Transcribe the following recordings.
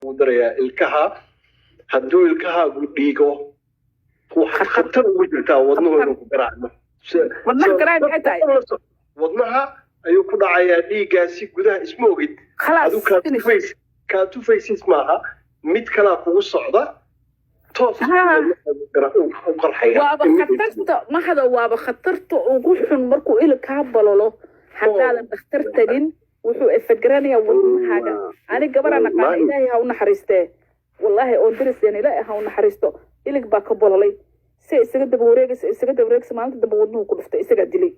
ودريا الكها هدو الكها قديقو وخطر وجرتا ودنه إنه قرعنا wadnaha garaac maxay tahay wadnaha ayuu ku dhacayaa dhiiggaasi gudaha isma ogid khalaas kaa tufaysis maaha mid kalaa kugu socda toos u qarxaya waaba khatarta maxada waaba khatarta ugu xun markuu ilig kaa balolo haddaadan dhakhtar tagin wuxuu efagaranayaa wadnahaaga ani gabaraan aqaana ilaahay ha u naxariistee wallaahi oo dariseen ilaahay ha u naxariisto ilig baa ka bololay si isaga daba wareegaysa maalinta daba wadnuhu ku dhuftay isagaa dilay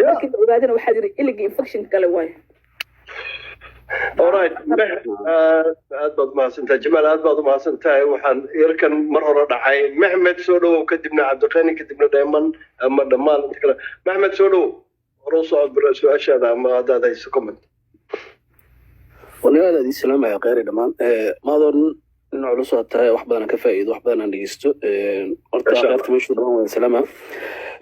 markii la ogaadana waxaa yidhi iligii infection kale waayo alright aad baad umahadsantahay jamaal aad baad umahadsantahay waxaan yarkan mar hore dhacay maxmed soo dhawow kadibna cabdiqani kadibna dheeman ama dhammaan inta kale maxmed soo dhawow hore u socod bira su-aashaada ama haddaad hayso comment ونهاية السلام يا قاري دمان ما ظن إنه علوسها تاي وحبنا كفايد وحبنا نجستو أرتا غيرت مشهور دمان سلامة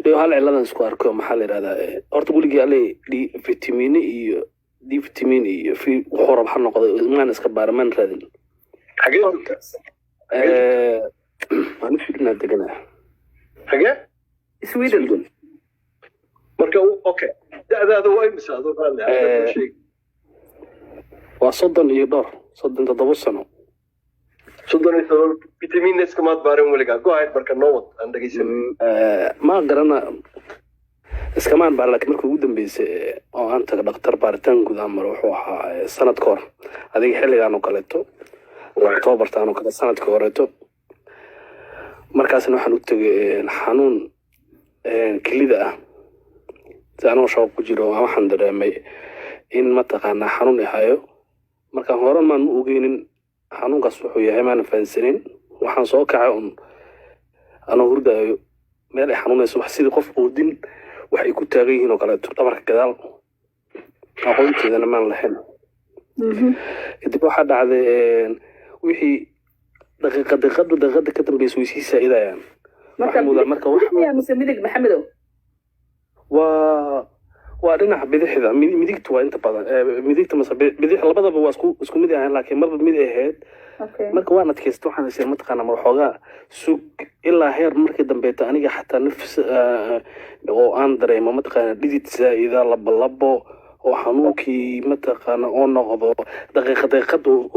لو هلا علنا نسكوار كم محل هذا أرتا قولي عليه دي فيتامين إي دي فيتامين إي في حرب حنا قضي ما نسكبار من رادل حاجة ما نفكرنا تجنا حاجة سويدن مركو أوكي هذا هو أي مساعد هذا شيء وصدن يدار صدن تدوسنا صدن فيتامين ناس كمان بارم ولا جو هاي بركة نوت عندك يسمى ما قرنا اسكمان بالك مركو ودن بيس أو أنت دكتور بارتان قدام روحه سنة كور هذه حلقة أنا قلته أكتوبر تانو كذا سنة كورته مركز إنه حنوت حنون كليدا أنا وشاو كجيرو ما حندر مي إن ما تقنا حنون يحيو marka horan maan u ogeynin xanuunkaas wuxuu yahay maan fahansanin waxaan soo kacay ana hurdaayo meel ay xanuunayso wax sidii qof oodin wax ay ku taagan yihiin oo kale dhabarka gadaal aqoonteedana maan lahayn kadib waxaa dhacday wixii daqiiqada ka dambaysa way sii saaidayaan marka wax mise midig maxamedow waa dhinaca bidixda midigta waa inta badan midigta mase bidix labadaba waa isku mid ahayn laakiin marba mid ahayd marka waan adkaysta waxaan isir mataqaana mar xoogaa sug ilaa heer markii dambeeta aniga xataa nafs oo aan dareemo mataqaana dhidid zaa'ida labalabo oo xanuunkii mataqaana oo noqdo daqiiqad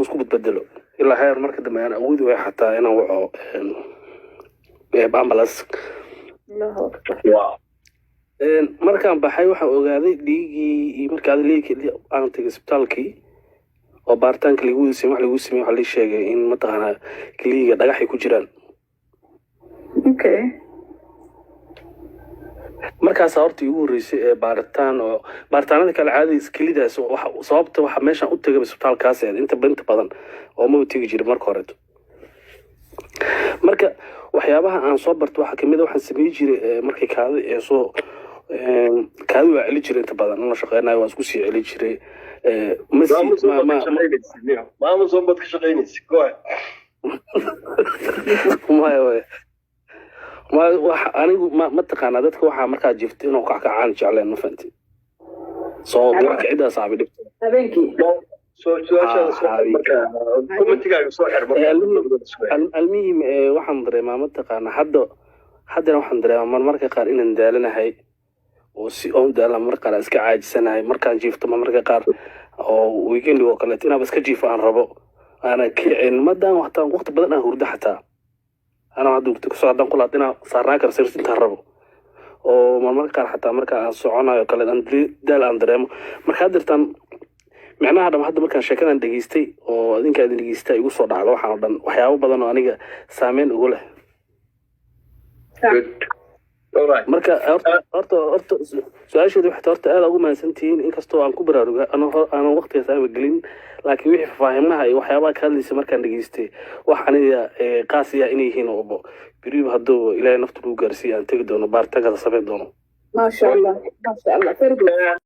isku badbedelo ilaa heer markii dambe aan awoodi waay xataa inaan waco ambulance markaan baxay waxaan ogaaday dhiigii markaa aan tagay isbitaalkii oo baaritaanka lagu samey wax lagu samey waxa la sheegay in mataqaana kiliiga dhagaxay ku jiraan markaas horta igu horeysay ee baaritaan oo baaritaanada kale caadi kilidaas sababta waxa meeshan u tagay isbitaalkaas inta badan oo ma tagi jiray marka hore marka waxyaabaha aan soo bartay waxa kamid ah waxaan sameey jiray markay kaadi ee soo kaadi waa celi jiray inta badan inuu shaqeynayo waa isku sii celi jiray ما مصمت كشغيني سكوي ما تقانا dadka waxa markaa jiftay inuu ka kacaan jecleen ma fanti soo wax cida saabi dhibto habeenkii المهم waxaan dareemaa mataqaana haddana waxaan dareemaa marmarka qaar inaan daalanahay oo si oo daala marka qaar iska caajisanahay markaan jiifto marmarka qaar oo weekend oo kale inaan iska jiifo aan rabo ana kicin madaan waqti badan aan hurdo xataa ana hadda waqti ku soo hadan kula inaan saarnaa kar sirrinta rabo oo marmarka qaar xataa marka aan soconayo kale aan daal aan dareemo marka dirtaan macnaha dham hadda markaan sheekadan dhageystay oo adinka dhageystay igu soo dhacdo waxaan dhan waxyaabo badan oo aniga saameyn ugu leh marka horta su-aasheedu waxay horta aad ugu mahadsantihiin inkastoo aan ku baraaruga aanan waqtigaas aan gelin laakiin wixii faahimaha iyo waxyaabaha ka hadlaysa markaan dhageystay wax aniga qaasiya inay yihiin oo biriib hadduu ilaahay nafta lagu gaarsiiyo aan tegi doono baaritaankaas samayn doono ما شاء الله